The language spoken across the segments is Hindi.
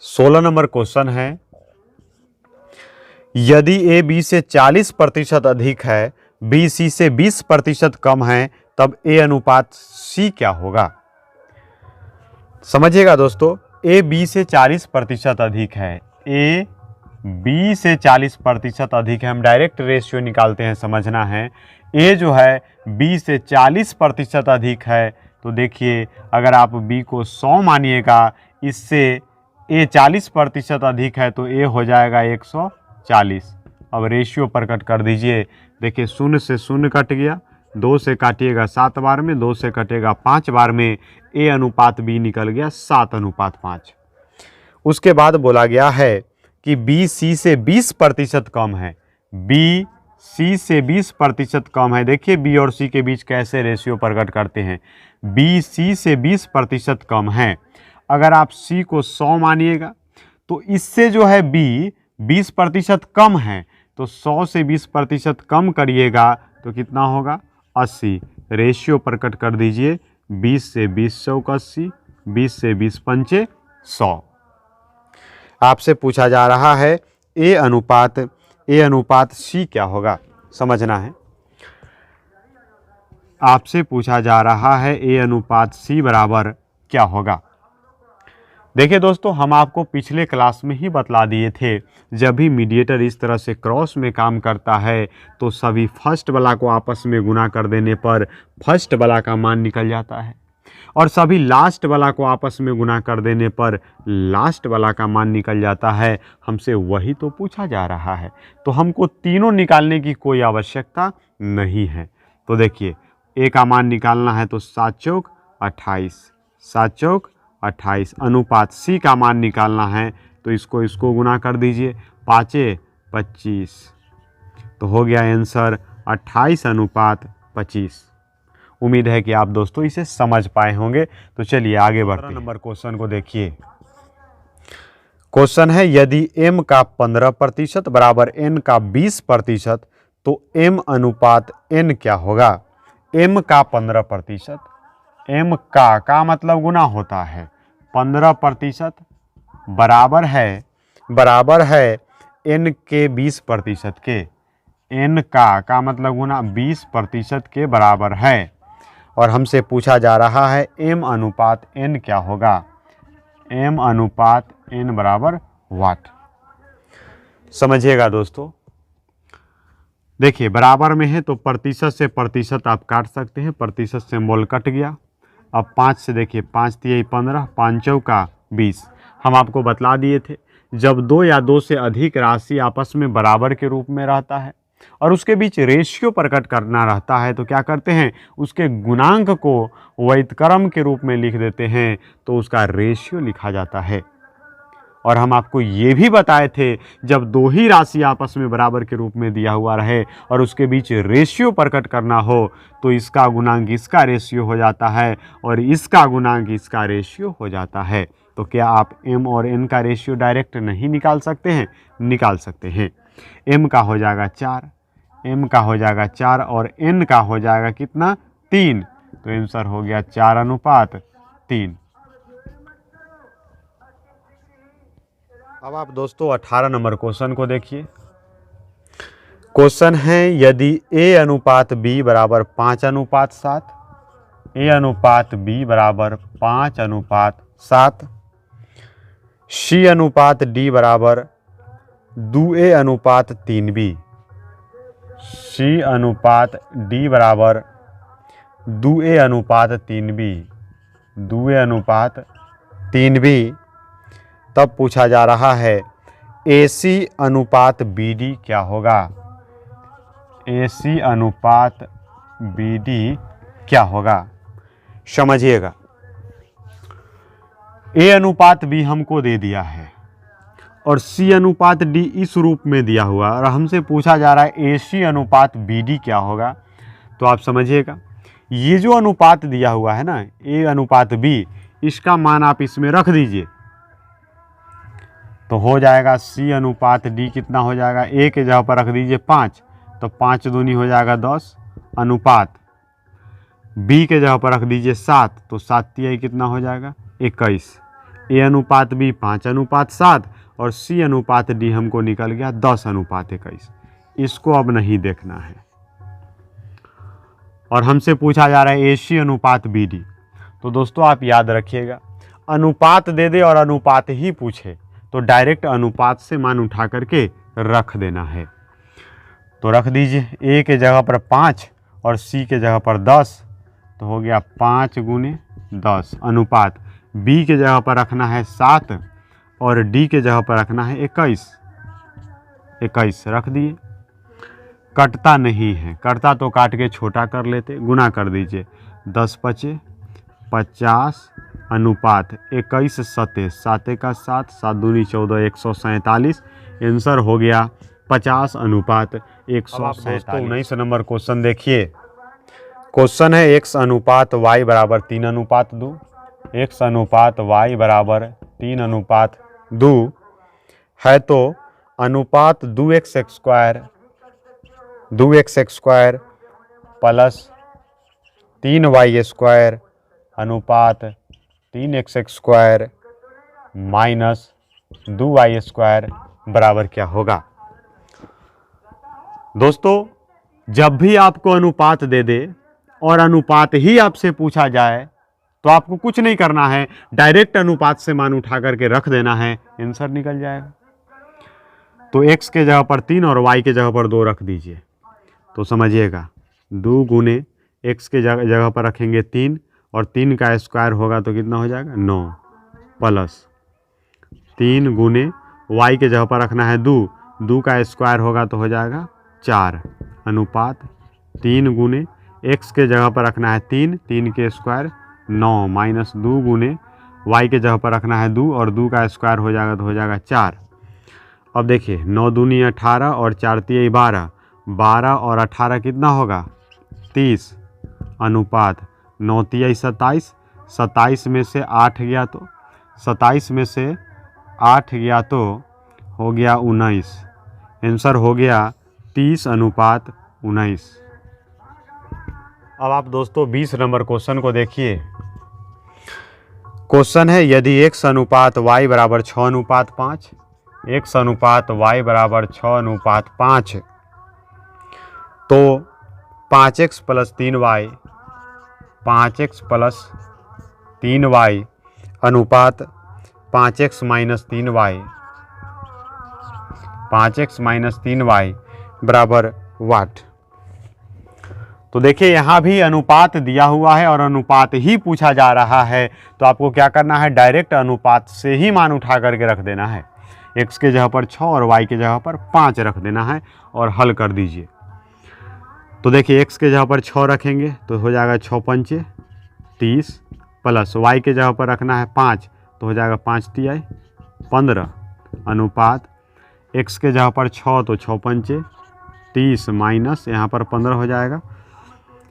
16 नंबर क्वेश्चन है, यदि ए बी से 40% अधिक है, बी सी से 20% कम है, तब ए अनुपात सी क्या होगा। समझिएगा दोस्तों, ए बी से 40% अधिक है, ए बी से 40% अधिक है, हम डायरेक्ट रेशियो निकालते हैं, समझना है। ए जो है बी से 40% अधिक है, तो देखिए अगर आप बी को 100 मानिएगा, इससे ए 40% अधिक है तो ए हो जाएगा 140। अब रेशियो प्रकट कर दीजिए। देखिए 0 से 0 कट गया, 2 से काटिएगा 7 बार में, 2 से कटेगा 5 बार में, ए अनुपात बी निकल गया 7:5। उसके बाद बोला गया है कि बी सी से 20% कम है, बी सी से 20% कम है। देखिए बी और सी के बीच कैसे रेशियो प्रकट करते हैं। बी सी से 20% कम है, अगर आप सी को 100 मानिएगा तो इससे जो है बी 20% कम है, तो 100 से 20% कम करिएगा तो कितना होगा 80। रेशियो प्रकट कर दीजिए, 20 से 20 चौक 80, 20 से 20 पंचे 100। आपसे पूछा जा रहा है ए अनुपात सी क्या होगा, समझना है। आपसे पूछा जा रहा है ए अनुपात सी बराबर क्या होगा। देखिए दोस्तों, हम आपको पिछले क्लास में ही बतला दिए थे, जब भी मीडिएटर इस तरह से क्रॉस में काम करता है तो सभी फर्स्ट वाला को आपस में गुना कर देने पर फर्स्ट वाला का मान निकल जाता है, और सभी लास्ट वाला को आपस में गुना कर देने पर लास्ट वाला का मान निकल जाता है। हमसे वही तो पूछा जा रहा है, तो हमको तीनों निकालने की कोई आवश्यकता नहीं है। तो देखिए ए का मान निकालना है तो 7 चौक 28, 7 चौक 28। अनुपात सी का मान निकालना है तो इसको गुना कर दीजिए, 5 25, तो हो गया आंसर 28:25। उम्मीद है कि आप दोस्तों इसे समझ पाए होंगे। तो चलिए आगे बढ़ते हैं। नंबर क्वेश्चन को देखिए। क्वेश्चन है, यदि m का 15% बराबर n का 20%, तो m अनुपात n क्या होगा। m का 15%, m का मतलब गुना होता है, 15% बराबर है n के 20% के, n का मतलब गुना 20% के बराबर है, और हमसे पूछा जा रहा है m अनुपात n क्या होगा। m अनुपात n बराबर वाट। समझिएगा दोस्तों, देखिए बराबर में है तो प्रतिशत से प्रतिशत आप काट सकते हैं, प्रतिशत सिंबल कट गया। अब 5 से देखिए, 5 तिया 15, 5 चौका 20। हम आपको बतला दिए थे, जब 2 या 2 से अधिक राशि आपस में बराबर के रूप में रहता है और उसके बीच रेशियो प्रकट करना रहता है, तो क्या करते हैं, उसके गुणांक को व्युत्क्रम के रूप में लिख देते हैं, तो उसका रेशियो लिखा जाता है। और हम आपको ये भी बताए थे, जब 2 ही राशि आपस में बराबर के रूप में दिया हुआ रहे और उसके बीच रेशियो प्रकट करना हो, तो इसका गुणांक इसका रेशियो हो जाता है और इसका गुणांक इसका रेशियो हो जाता है। तो क्या आप m और n का रेशियो डायरेक्ट नहीं निकाल सकते हैं? निकाल सकते हैं। m का हो जाएगा 4, m का हो जाएगा 4 और n का हो जाएगा कितना, 3। तो आंसर हो गया 4:3। अब आप दोस्तों 18 नंबर क्वेश्चन को देखिए। क्वेश्चन है, यदि a अनुपात b बराबर 5:7, a अनुपात b बराबर 5:7, c अनुपात d बराबर 2a अनुपात 3b, c अनुपात d बराबर 2a अनुपात 3b, 2a अनुपात 3b, तब पूछा जा रहा है AC अनुपात BD क्या होगा। AC अनुपात BD क्या होगा, समझिएगा। A अनुपात B हमको दे दिया है और C अनुपात D इस रूप में दिया हुआ, और हमसे पूछा जा रहा है AC अनुपात BD क्या होगा। तो आप समझिएगा, ये जो अनुपात दिया हुआ है ना, A अनुपात B, इसका मान आप इसमें रख दीजिए तो हो जाएगा C अनुपात D कितना हो जाएगा, A के जगह पर रख दीजिए 5, तो 5 दूनी हो जाएगा 10, अनुपात B के जगह पर रख दीजिए 7, तो 7 तिहाई कितना हो जाएगा 21। ए अनुपात बी 5:7 और सी अनुपात डी हमको निकल गया 10:21। इसको अब नहीं देखना है। और हमसे पूछा जा रहा है ए सी अनुपात बी डी। तो दोस्तों आप याद रखिएगा, अनुपात दे दे और अनुपात ही पूछे तो डायरेक्ट अनुपात से मान उठा करके रख देना है। तो रख दीजिए, ए के जगह पर 5 और सी के जगह पर 10, तो हो गया 5 × 10 अनुपात बी के जगह पर रखना है 7 और डी के जगह पर रखना है 21 रख दिए। कटता नहीं है, कटता तो काट के छोटा कर लेते, गुना कर दीजिए 10×5 = 50 अनुपात 21 7 7 का 7 7 दूनी 14 147। आंसर हो गया 50:147। 19 नंबर क्वेश्चन देखिए। क्वेश्चन है x अनुपात y बराबर 3:2, x अनुपात y बराबर 3:2 है तो अनुपात 2x² प्लस 3y² अनुपात 3x² माइनस 2y² बराबर क्या होगा। दोस्तों जब भी आपको अनुपात दे दे और अनुपात ही आपसे पूछा जाए तो आपको कुछ नहीं करना है, डायरेक्ट अनुपात से मान उठा करके रख देना है, आंसर निकल जाएगा। तो x के जगह पर 3 और y के जगह पर 2 रख दीजिए। तो समझिएगा 2 × x के जगह पर रखेंगे 3 और 3 का स्क्वायर होगा तो कितना हो जाएगा 9 प्लस 3 × y के जगह पर रखना है 2 का स्क्वायर होगा तो हो जाएगा 4 अनुपात 3 × x के जगह पर रखना है 3 के स्क्वायर 9 माइनस 2 × y के जगह पर रखना है 2 और 2 का स्क्वायर हो जाएगा तो हो जाएगा 4। अब देखिए 9 दूनी 18 और 4 तिया 12, 12 और 18 कितना होगा 30 अनुपात 9 तिया 27, 27 में से 8 गया तो 27 में से 8 गया तो हो गया 19। आंसर हो गया 30:19। अब आप दोस्तों 20 नंबर क्वेश्चन को देखिए। क्वेश्चन है यदि x अनुपात y बराबर 6:5, x अनुपात y बराबर 6:5 तो 5x + 3y 5x + 3y अनुपात 5x - 3y 5x - 3y बराबर वाट। तो देखिए यहाँ भी अनुपात दिया हुआ है और अनुपात ही पूछा जा रहा है, तो आपको क्या करना है, डायरेक्ट अनुपात से ही मान उठा करके रख देना है। x के जगह पर 6 और y के जगह पर 5 रख देना है और हल कर दीजिए। तो देखिए x के जगह पर 6 रखेंगे तो हो जाएगा 6×5 = 30 प्लस y के जगह पर रखना है 5 तो हो जाएगा 5 तिया 15 अनुपात x के जगह पर 6 तो 6×5 = 30 माइनस यहाँ पर 15 हो जाएगा।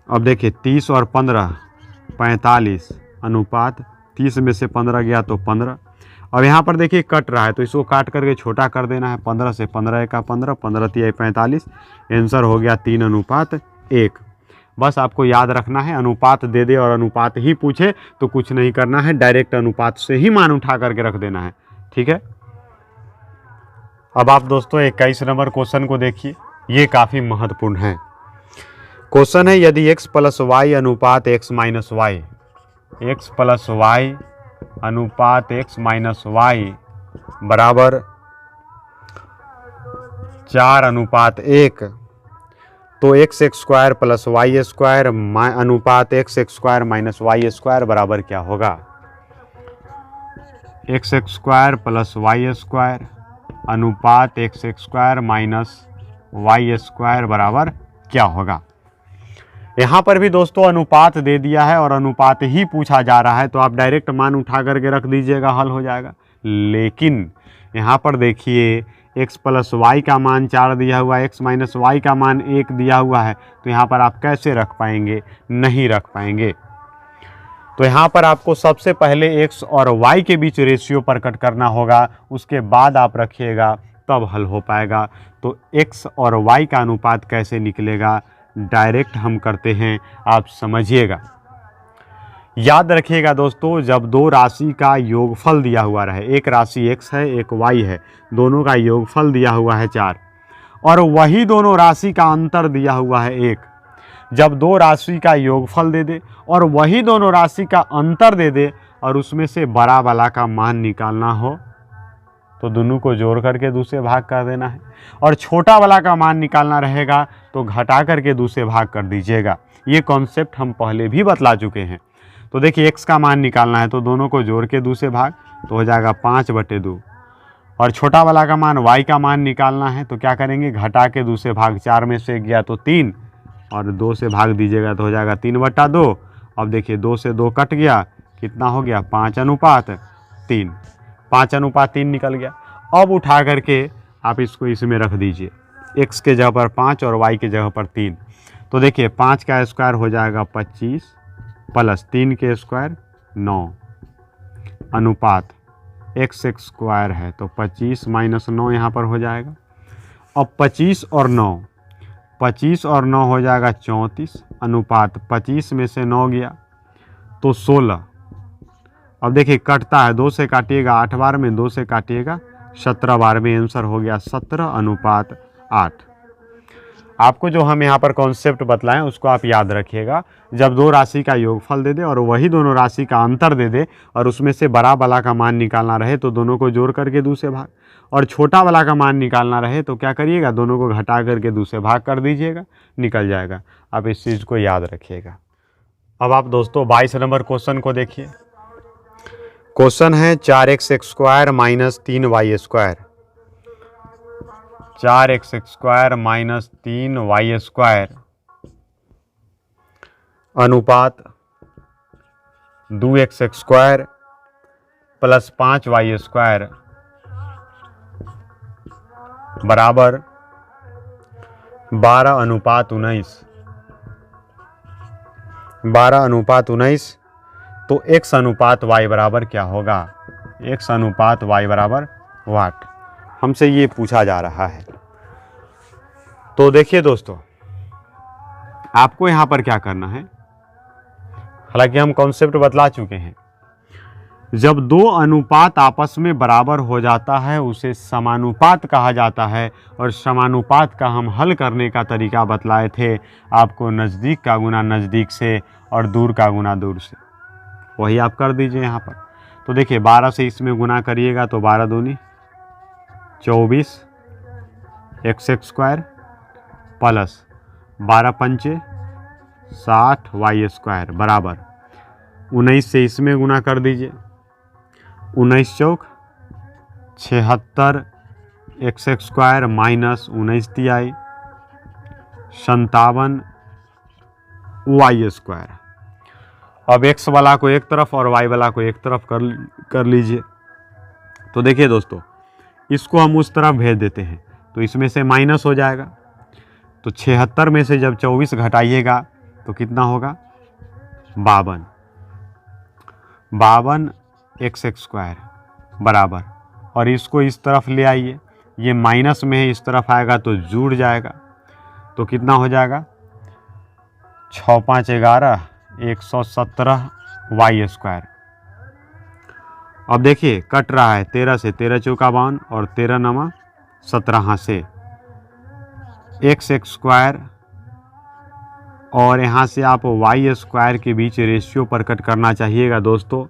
अब देखिए 30 और 15 45 अनुपात 30 में से 15 गया तो 15। अब यहाँ पर देखिए कट रहा है तो इसको काट करके छोटा कर देना है, 15 से 15 का 15 15 तिया 45। आंसर हो गया 3:1। बस आपको याद रखना है, अनुपात दे दे और अनुपात ही पूछे तो कुछ नहीं करना है, डायरेक्ट अनुपात से ही मान उठा करके रख देना है। ठीक है। अब आप दोस्तों 21 नंबर क्वेश्चन को देखिए, ये काफ़ी महत्वपूर्ण है। क्वेश्चन है यदि x + y अनुपात x - y, x + y अनुपात x - y बराबर 4:1 तो x² + y² अनुपात x² - y² बराबर क्या होगा। x² + y² अनुपात x² - y² बराबर क्या होगा। यहाँ पर भी दोस्तों अनुपात दे दिया है और अनुपात ही पूछा जा रहा है, तो आप डायरेक्ट मान उठा करके रख दीजिएगा, हल हो जाएगा। लेकिन यहाँ पर देखिए x + y का मान 4 दिया हुआ है, x - y का मान 1 दिया हुआ है, तो यहाँ पर आप कैसे रख पाएंगे, नहीं रख पाएंगे। तो यहाँ पर आपको सबसे पहले x और y के बीच रेशियो पर कट करना होगा, उसके बाद आप रखिएगा तब हल हो पाएगा। तो x और y का अनुपात कैसे निकलेगा, डायरेक्ट हम करते हैं, आप समझिएगा। याद रखिएगा दोस्तों, जब दो राशि का योगफल दिया हुआ रहे, एक राशि x है एक y है, दोनों का योगफल दिया हुआ है 4 और वही दोनों राशि का अंतर दिया हुआ है 1, जब दो राशि का योगफल दे दे और वही दोनों राशि का अंतर दे दे और उसमें से बड़ा वाला का मान निकालना हो तो दोनों को जोड़ करके दूसरे भाग कर देना है, और छोटा वाला का मान निकालना रहेगा तो घटा करके दूसरे भाग कर दीजिएगा। ये कॉन्सेप्ट हम पहले भी बतला चुके हैं। तो देखिए x का मान निकालना है तो दोनों को जोड़ के दूसरे भाग तो हो जाएगा 5/2, और छोटा वाला का मान y का मान निकालना है तो क्या करेंगे, घटा के दूसरे भाग, 4 में से गया तो 3 और 2 से भाग दीजिएगा तो हो जाएगा 3/2। अब देखिए 2 से 2 कट गया, कितना हो गया 5:3, 5:3 निकल गया। अब उठा करके आप इसको इसमें रख दीजिए, x के जगह पर 5 और y के जगह पर 3। तो देखिए 5 का स्क्वायर हो जाएगा 25 प्लस 3 के स्क्वायर 9 अनुपात x स्क्वायर है तो 25 - 9 यहाँ पर हो जाएगा। अब 25 और 9 हो जाएगा 34 अनुपात 25 में से 9 गया तो 16। अब देखिए कटता है, 2 से काटिएगा 8 बार में, 2 से काटिएगा 17 बार में, आंसर हो गया 17:8। आपको जो हम यहाँ पर कॉन्सेप्ट बतलाएं उसको आप याद रखिएगा। जब दो राशि का योगफल दे दे और वही दोनों राशि का अंतर दे दे और उसमें से बड़ा वाला का मान निकालना रहे तो दोनों को जोड़ करके दूसरे भाग, और छोटा वाला का मान निकालना रहे तो क्या करिएगा, दोनों को घटा करके दूसरे भाग कर दीजिएगा, निकल जाएगा। आप इस चीज़ को याद रखिएगा। अब आप दोस्तों 22 नंबर क्वेश्चन को देखिए। क्वेश्चन है 4x square minus 3y square, 4x square minus 3y square अनुपात 2x square plus 5y square बराबर 12:19। 12:19 तो x अनुपात y बराबर क्या होगा, x अनुपात y बराबर वाट, हमसे ये पूछा जा रहा है। तो देखिए दोस्तों, आपको यहाँ पर क्या करना है, हालांकि हम कॉन्सेप्ट बतला चुके हैं। जब दो अनुपात आपस में बराबर हो जाता है उसे समानुपात कहा जाता है, और समानुपात का हम हल करने का तरीका बतलाए थे आपको, नज़दीक का गुना नज़दीक से और दूर का गुना दूर से, वही आप कर दीजिए यहाँ पर। तो देखिए 12 से इसमें गुना करिएगा तो 12 दूनी 24 x स्क्वायर प्लस 12 पंचे 60 y स्क्वायर बराबर 19 से इसमें गुना कर दीजिए, 19 चौक 76 x स्क्वायर माइनस 19 तिहाई 57 y स्क्वायर। अब x वाला को एक तरफ और y वाला को एक तरफ कर लीजिए। तो देखिए दोस्तों, इसको हम उस तरफ भेज देते हैं तो इसमें से माइनस हो जाएगा, तो 76 में से जब 24 घटाइएगा तो कितना होगा 52 x स्क्वायर बराबर, और इसको इस तरफ ले आइए, ये माइनस में है, इस तरफ आएगा तो जुड़ जाएगा, तो कितना हो जाएगा 6 5 11 117 y स्क्वायर। अब देखिए कट रहा है 13 से, 13 चौका 52 और 13 नमा 17 से x स्क्वायर, और यहाँ से आप y स्क्वायर के बीच रेशियो पर कट करना चाहिएगा दोस्तों।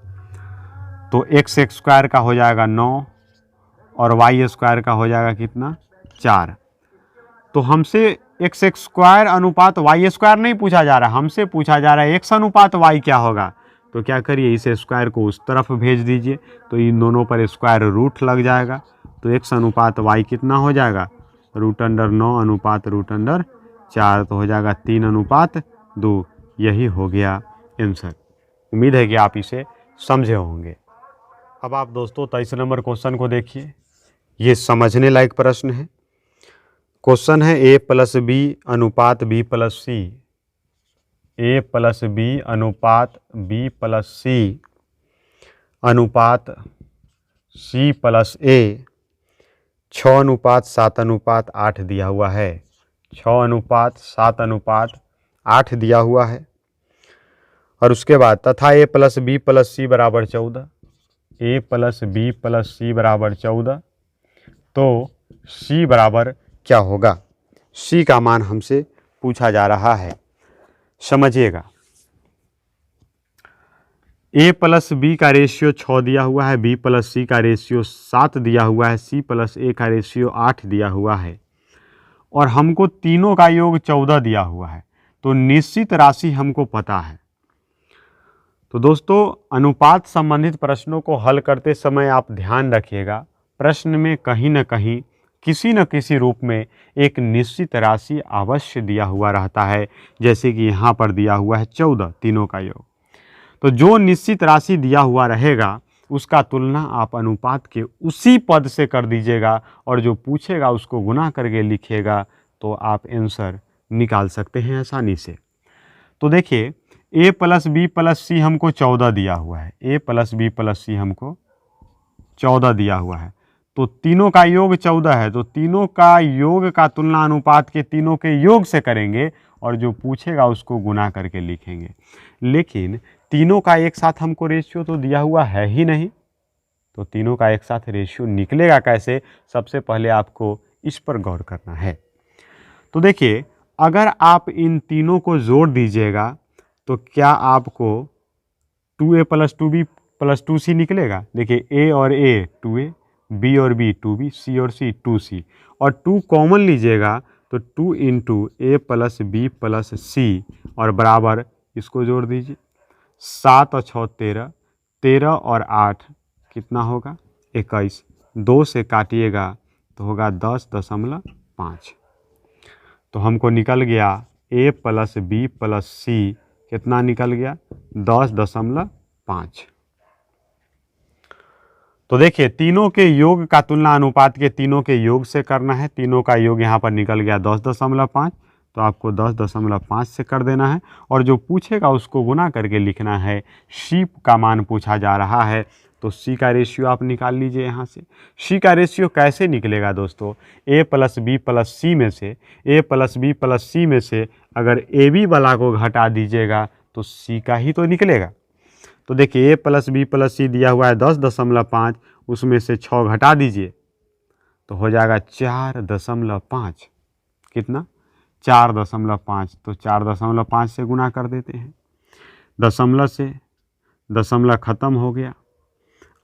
तो x स्क्वायर का हो जाएगा 9 और y स्क्वायर का हो जाएगा कितना 4। तो हमसे x स्क्वायर अनुपात y स्क्वायर नहीं पूछा जा रहा, हमसे पूछा जा रहा है x अनुपात y क्या होगा। तो क्या करिए, इस स्क्वायर को उस तरफ भेज दीजिए तो इन दोनों पर स्क्वायर रूट लग जाएगा, तो x अनुपात y कितना हो जाएगा √9 अनुपात √4, तो हो जाएगा 3:2। यही हो गया आंसर। उम्मीद है कि आप इसे समझे होंगे। अब आप दोस्तों 23 नंबर क्वेश्चन को देखिए, ये समझने लायक प्रश्न है। क्वेश्चन है a + b अनुपात b + c, a + b अनुपात b + c अनुपात c + a 6:7:8 दिया हुआ है, 6:7:8 दिया हुआ है। और उसके बाद तथा a प्लस बी प्लस सी बराबर 14, a प्लस बी प्लस सी बराबर 14, तो c बराबर क्या होगा? c का मान हमसे पूछा जा रहा है। समझिएगा, a प्लस बी का रेशियो 6 दिया हुआ है, b प्लस सी का रेशियो 7 दिया हुआ है, c प्लस a का रेशियो 8 दिया हुआ है और हमको तीनों का योग 14 दिया हुआ है। तो निश्चित राशि हमको पता है। तो दोस्तों, अनुपात संबंधित प्रश्नों को हल करते समय आप ध्यान रखिएगा, प्रश्न में कहीं न कहीं किसी न किसी रूप में एक निश्चित राशि अवश्य दिया हुआ रहता है, जैसे कि यहाँ पर दिया हुआ है 14 तीनों का योग। तो जो निश्चित राशि दिया हुआ रहेगा उसका तुलना आप अनुपात के उसी पद से कर दीजिएगा और जो पूछेगा उसको गुना करके लिखिएगा, तो आप आंसर निकाल सकते हैं आसानी से। तो देखिए, a प्लस बी प्लस सी हमको 14 दिया हुआ है, a प्लस बी प्लस सी हमको 14 दिया हुआ है, तो तीनों का योग 14 है, तो तीनों का योग का तुलना अनुपात के तीनों के योग से करेंगे और जो पूछेगा उसको गुना करके लिखेंगे। लेकिन तीनों का एक साथ हमको रेशियो तो दिया हुआ है ही नहीं, तो तीनों का एक साथ रेशियो निकलेगा कैसे? सबसे पहले आपको इस पर गौर करना है। तो देखिए, अगर आप इन तीनों को जोड़ दीजिएगा तो क्या आपको 2a plus 2b plus 2c निकलेगा? देखिए, a और a 2a, b और b 2b, c और c 2c, और 2 कॉमन लीजिएगा तो 2 into a plus B plus C और बराबर इसको जोड़ दीजिए, 7 और 6 13, 13 और 8 कितना होगा? 21, 2 से काटिएगा तो होगा 10.5। तो हमको निकल गया a प्लस बी प्लस सी कितना निकल गया? 10.5। तो देखिए, तीनों के योग का तुलना अनुपात के तीनों के योग से करना है। तीनों का योग यहाँ पर निकल गया 10.5, तो आपको 10.5 से कर देना है और जो पूछेगा उसको गुना करके लिखना है। सी का मान पूछा जा रहा है, तो सी का रेशियो आप निकाल लीजिए यहाँ से। सी का रेशियो कैसे निकलेगा दोस्तों? a प्लस बी प्लस सी में से, a प्लस बी प्लस सी में से अगर ए बी वाला को घटा दीजिएगा तो सी का ही तो निकलेगा। तो देखिए, a प्लस बी प्लस सी दिया हुआ है 10.5, उसमें से 6 घटा दीजिए तो हो जाएगा 4.5। कितना? 4.5। तो 4.5 से गुना कर देते हैं, दशमलव से दशमलव खत्म हो गया।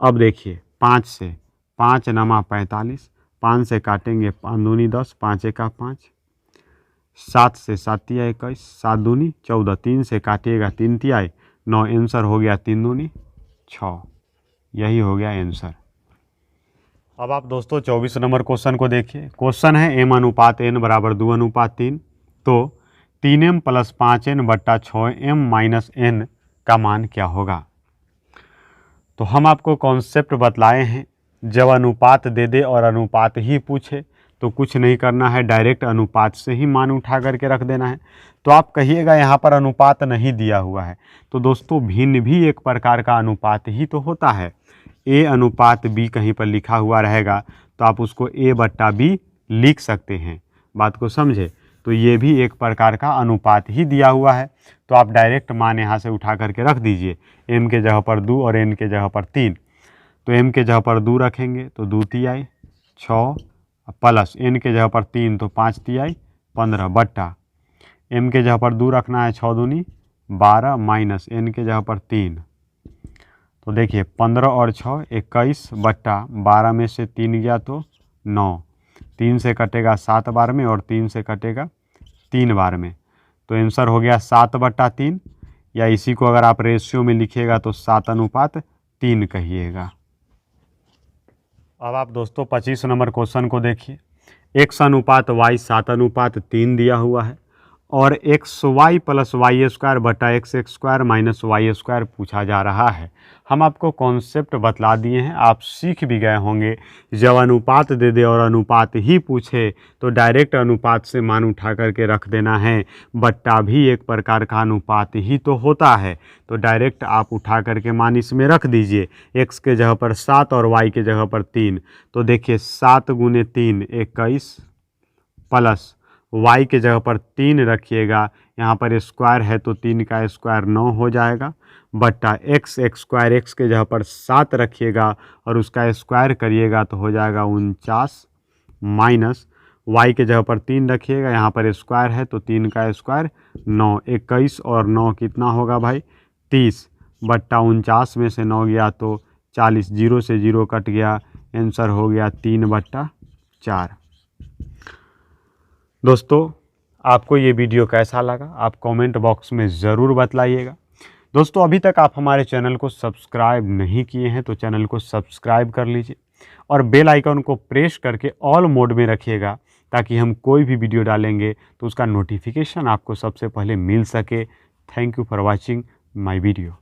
अब देखिए, 5 से 5 नमा 45, 5 से काटेंगे 5 दूनी 10, 5 एका 5, 7 से 7 तिया 21, 7 दूनी 14, 3 से काटिएगा 3 तिया 9, आंसर हो गया 3 दूनी 6। यही हो गया आंसर। अब आप दोस्तों 24 नंबर क्वेश्चन को देखिए। क्वेश्चन है m अनुपात n बराबर 2 अनुपात 3, तो 3m प्लस 5n बट्टा 6m माइनस n का मान क्या होगा? तो हम आपको कॉन्सेप्ट बतलाए हैं, जब अनुपात दे दे और अनुपात ही पूछे तो कुछ नहीं करना है, डायरेक्ट अनुपात से ही मान उठा करके रख देना है। तो आप कहिएगा यहाँ पर अनुपात नहीं दिया हुआ है, तो दोस्तों भिन्न भी एक प्रकार का अनुपात ही तो होता है। a अनुपात b कहीं पर लिखा हुआ रहेगा तो आप उसको a बट्टा b लिख सकते हैं। बात को समझे? तो ये भी एक प्रकार का अनुपात ही दिया हुआ है, तो आप डायरेक्ट मान यहाँ से उठा करके रख दीजिए। m के जगह पर 2 और n के जगह पर 3, तो m के जगह पर 2 रखेंगे तो 2 तिहाई 6 प्लस n के जगह पर 3 तो 5 तिहाई 15 बट्टा m के जगह पर 2 रखना है 6 दूनी 12 माइनस n के जगह पर 3, तो देखिए 15 और 6 21 बट्टा 12 में से 3 गया तो 9, 3 से कटेगा 7 बार में और 3 से कटेगा 3 बार में, तो आंसर हो गया 7/3, या इसी को अगर आप रेशियो में लिखिएगा तो 7:3 कहिएगा। अब आप दोस्तों 25 नंबर क्वेश्चन को देखिए। x अनुपात y 7/3 दिया हुआ है और xy प्लस वाई स्क्वायर बटा x square minus y square पूछा जा रहा है। हम आपको कॉन्सेप्ट बतला दिए हैं, आप सीख भी गए होंगे। जब अनुपात दे दे और अनुपात ही पूछे तो डायरेक्ट अनुपात से मान उठा करके रख देना है। बट्टा भी एक प्रकार का अनुपात ही तो होता है, तो डायरेक्ट आप उठा करके मान इसमें रख दीजिए। x के जगह पर 7 और y के जगह पर 3, तो देखिए 7 × 3 21 प्लस y के जगह पर 3 रखिएगा, यहाँ पर स्क्वायर है तो 3 का स्क्वायर 9 हो जाएगा, बट्टा x स्क्वायर x के जगह पर 7 रखिएगा और उसका स्क्वायर करिएगा तो हो जाएगा 49, माइनस y के जगह पर 3 रखिएगा, यहाँ पर स्क्वायर है तो 3 का स्क्वायर 9, 21 और 9 कितना होगा भाई 30, बट्टा 49 में से 9 गया तो 40, 0 से 0 कट गया, आंसर हो गया 3/4। दोस्तों आपको ये वीडियो कैसा लगा आप कमेंट बॉक्स में ज़रूर बतलाइएगा। दोस्तों अभी तक आप हमारे चैनल को सब्सक्राइब नहीं किए हैं तो चैनल को सब्सक्राइब कर लीजिए और बेल आइकन को प्रेस करके ऑल मोड में रखिएगा ताकि हम कोई भी वीडियो डालेंगे तो उसका नोटिफिकेशन आपको सबसे पहले मिल सके। Thank you for watching my video.